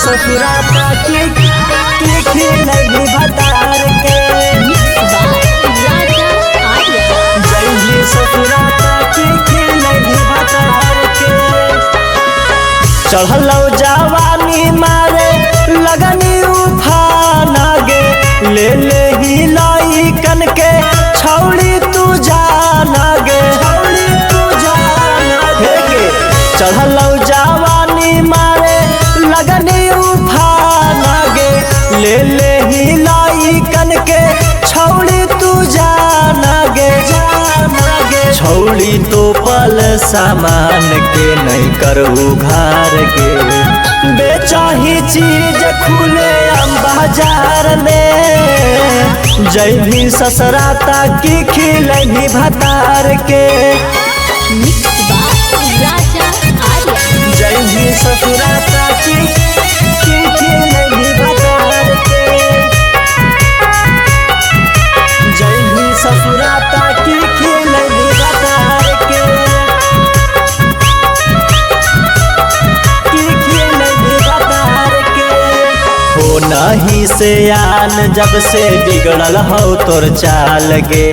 ससुराता की खिलैली भतार के जैली ससुराता की खिलैली भतार के। चढ़लौ जवानी मारे लगनी उफान गे ले ले हिलाई कन के छौड़ी तू जाना गे चढ़लौ जवानी मारे लगनी उफान गे ले ले हिलाई कन के छौड़ी तू जाना गे छौड़ी तो पल सामान के नहीं कर उघार के बेचाही चीज खुले बाजार में जैली ससुराता की खिलैली भतार के जैली ससुराता की खिलैली भतार के जैली ससुराता की खिलैली भतार के खिलैली भतार के। हो नहीं से आन जब से बिगड़ल हो तोर चाल गे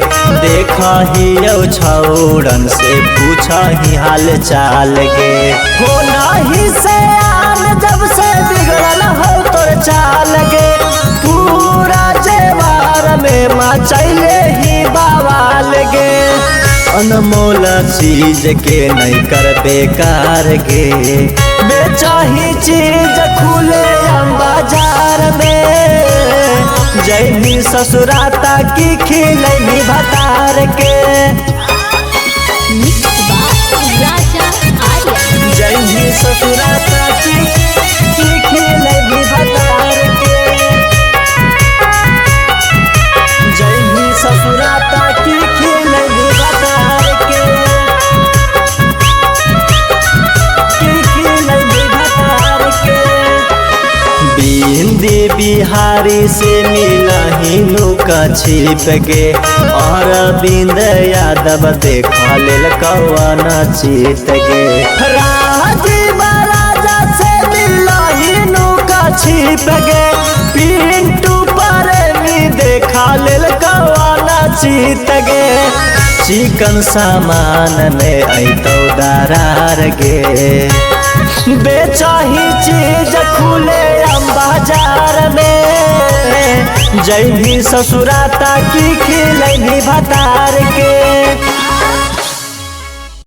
देखा ही छौड़न से पूछा ही हाल चाल गे हो नहीं से आन जब से बिगड़ल हो तोर चाल गे पूरा जेवार में मचैले ही बवाल गे अनमोल चीज के नहीं कर बेकार गे बेचाही चीज खुले बाजार में जैली ससुराता की खिलैली भतार के जैली ससुराता की खिलैली भतार के जैली ससुराता की खिलैली भतार के खिलैली भतार के। बिंदी बिहारी से मिला ही लुका छिप गे और बिंद यादव देखा लेल कौना चित गे राजीव राजा से मिला ही लुका छिप गे पिंटू प्रेमी देखा लेल कौना चित गे चिकन सामान में ऐतौ दरार गे बेचाही चीज खुले बाजार में जैली ससुराता की खिलैली भतार के।